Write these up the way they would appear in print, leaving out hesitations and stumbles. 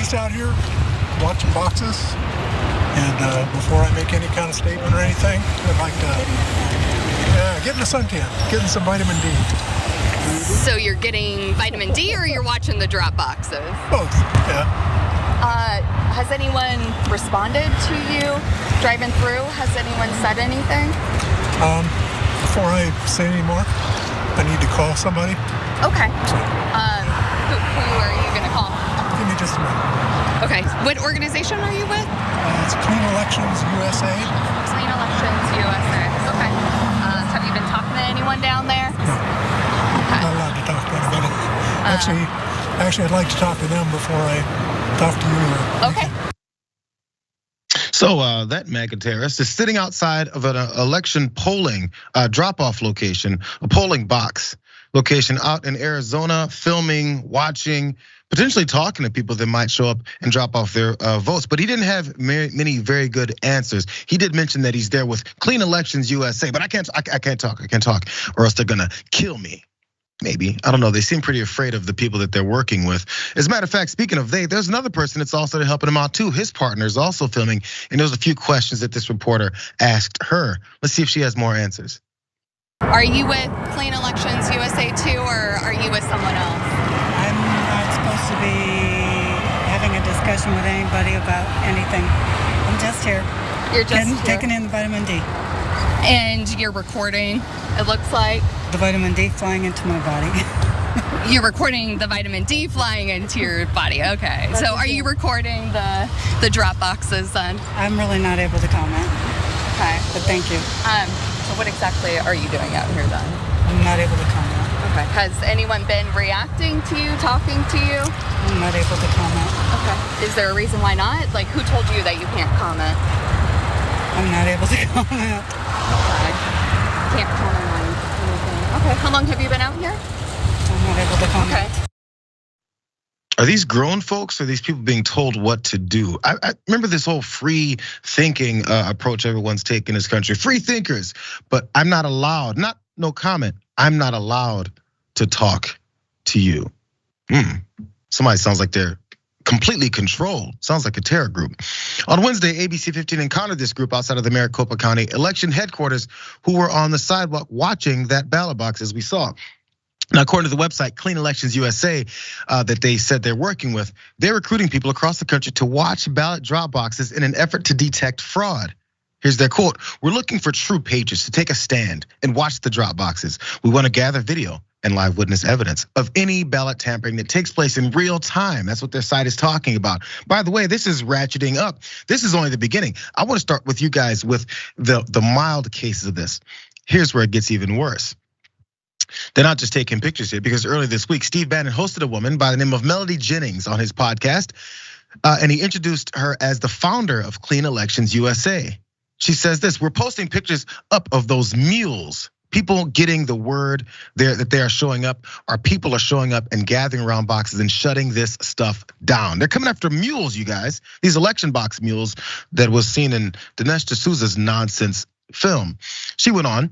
just out here watching boxes. And before I make any kind of statement or anything, I'd like to get in the suntan, getting some vitamin D. So you're getting vitamin D or you're watching the drop boxes? Both, yeah. Has anyone responded to you driving through? Has anyone said anything? Before I say any more, I need to call somebody. Okay. So, who are you going to call? give me just a minute. Okay. What organization are you with? It's Clean Elections USA. Clean Elections USA. Okay. Have you been talking to anyone down there? No. Okay. Not allowed to talk to anybody. Actually, I'd like to talk to them before I talk to you. Okay. So that MAGA terrorist is sitting outside of an election polling drop-off location, a polling box location out in Arizona, filming, watching, potentially talking to people that might show up and drop off their votes. But he didn't have many very good answers. He did mention that he's there with Clean Elections USA, but I can't talk, or else they're gonna kill me. Maybe, I don't know. They seem pretty afraid of the people that they're working with. As a matter of fact, speaking of there's another person that's also helping him out too. His partner is also filming, and there was a few questions that this reporter asked her. Let's see if she has more answers. Are you with Clean Elections USA too, or are you with someone else? I'm not supposed to be having a discussion with anybody about anything. I'm just here. You're just here. Taking in the vitamin D. And you're recording, it looks like. The vitamin D flying into my body. You're recording the vitamin D flying into your body, okay. So are you recording the drop boxes then? I'm really not able to comment. Okay. But thank you. So what exactly are you doing out here then? I'm not able to comment. Okay. Has anyone been reacting to you, talking to you? I'm not able to comment. Okay. Is there a reason why not? Like, who told you that you can't comment? I'm not able to comment. Okay. Can't comment on anything. Okay. How long have you been out here? I'm not able to comment. Okay. Are these grown folks or are these people being told what to do? I remember this whole free thinking approach everyone's taking in this country. Free thinkers, but I'm not allowed, no comment. I'm not allowed to talk to you. Somebody sounds like they're completely controlled. Sounds like a terror group. On Wednesday, ABC 15 encountered this group outside of the Maricopa County election headquarters who were on the sidewalk watching that ballot box as we saw. Now, according to the website Clean Elections USA that they said they're working with, they're recruiting people across the country to watch ballot drop boxes in an effort to detect fraud. Here's their quote: "We're looking for true patriots to take a stand and watch the drop boxes. We want to gather video and live witness evidence of any ballot tampering that takes place in real time." That's what their site is talking about. By the way, this is ratcheting up. This is only the beginning. I want to start with you guys with the mild cases of this. Here's where it gets even worse. They're not just taking pictures here, because earlier this week, Steve Bannon hosted a woman by the name of Melody Jennings on his podcast, and he introduced her as the founder of Clean Elections USA. She says this: "We're posting pictures up of those mules. People getting the word there that they are showing up, or people are showing up and gathering around boxes and shutting this stuff down. They're coming after mules, you guys. These election box mules that was seen in Dinesh D'Souza's nonsense film." She went on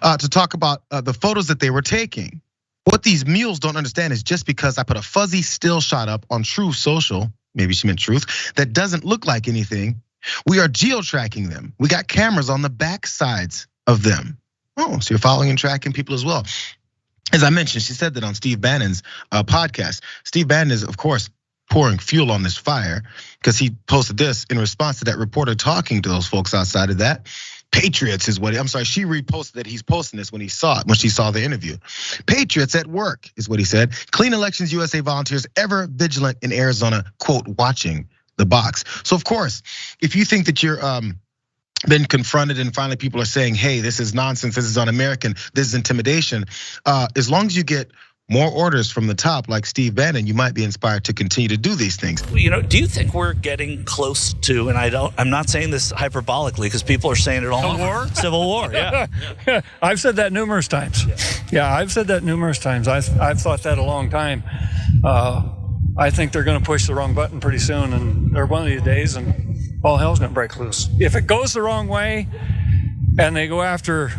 to talk about the photos that they were taking. "What these mules don't understand is just because I put a fuzzy still shot up on Truth Social," maybe she meant Truth, "that doesn't look like anything, we are geo-tracking them. We got cameras on the back sides of them." Oh, so you're following and tracking people as well. As I mentioned, she said that on Steve Bannon's podcast. Steve Bannon is, of course, pouring fuel on this fire, because he posted this in response to that reporter talking to those folks outside of that. Patriots is what, she reposted that he's posting this when she saw the interview. "Patriots at work," is what he said. "Clean Elections USA volunteers ever vigilant in Arizona," quote, "watching the box." So of course, if you think that you're been confronted and finally people are saying, "Hey, this is nonsense, this is un-American, this is intimidation," as long as you get more orders from the top, like Steve Bannon, you might be inspired to continue to do these things. Do you think we're getting close to, and I'm not saying this hyperbolically because people are saying it all over. Civil war, yeah. I've said that numerous times. Yeah, I've said that numerous times. I've thought that a long time. I think they're gonna push the wrong button pretty soon, or one of these days, and all hell's gonna break loose. If it goes the wrong way and they go after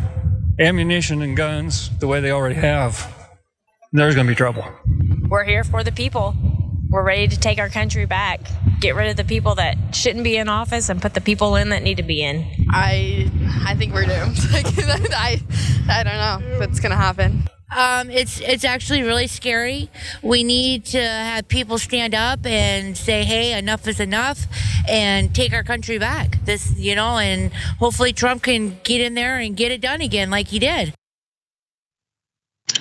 ammunition and guns the way they already have, there's gonna be trouble. We're here for the people. We're ready to take our country back, get rid of the people that shouldn't be in office and put the people in that need to be in. I think we're doomed. I don't know if it's gonna happen. It's actually really scary. We need to have people stand up and say, hey, enough is enough, and take our country back. And hopefully Trump can get in there and get it done again like he did.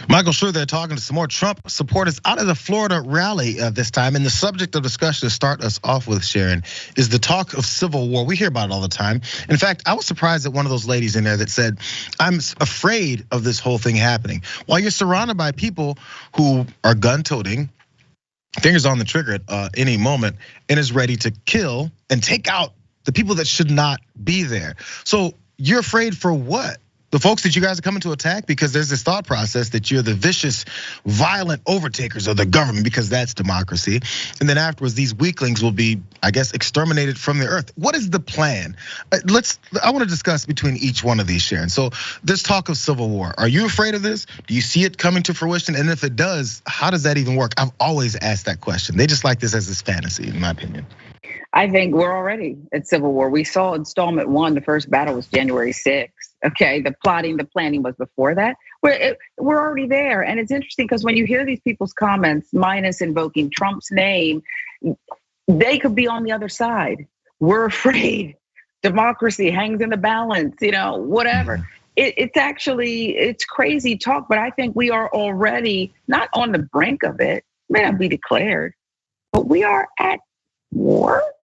Michael Schur there talking to some more Trump supporters out of the Florida rally this time. And the subject of discussion to start us off with, Sharon, is the talk of civil war. We hear about it all the time. In fact, I was surprised at one of those ladies in there that said, I'm afraid of this whole thing happening. While you're surrounded by people who are gun-toting, fingers on the trigger at any moment, and is ready to kill and take out the people that should not be there. So you're afraid for what? The folks that you guys are coming to attack? Because there's this thought process that you're the vicious, violent overtakers of the government, because that's democracy. And then afterwards, these weaklings will be, I guess, exterminated from the earth. What is the plan? I want to discuss between each one of these, Sharon. So this talk of civil war, are you afraid of this? Do you see it coming to fruition? And if it does, how does that even work? I've always asked that question. They just like this as this fantasy, in my opinion. I think we're already at civil war. We saw installment 1, the first battle was January 6th. Okay, the plotting, the planning was before that. We're already there. And it's interesting because when you hear these people's comments, minus invoking Trump's name, they could be on the other side. We're afraid. Democracy hangs in the balance, whatever. It's crazy talk, but I think we are already not on the brink of it. May not be declared, but we are at war.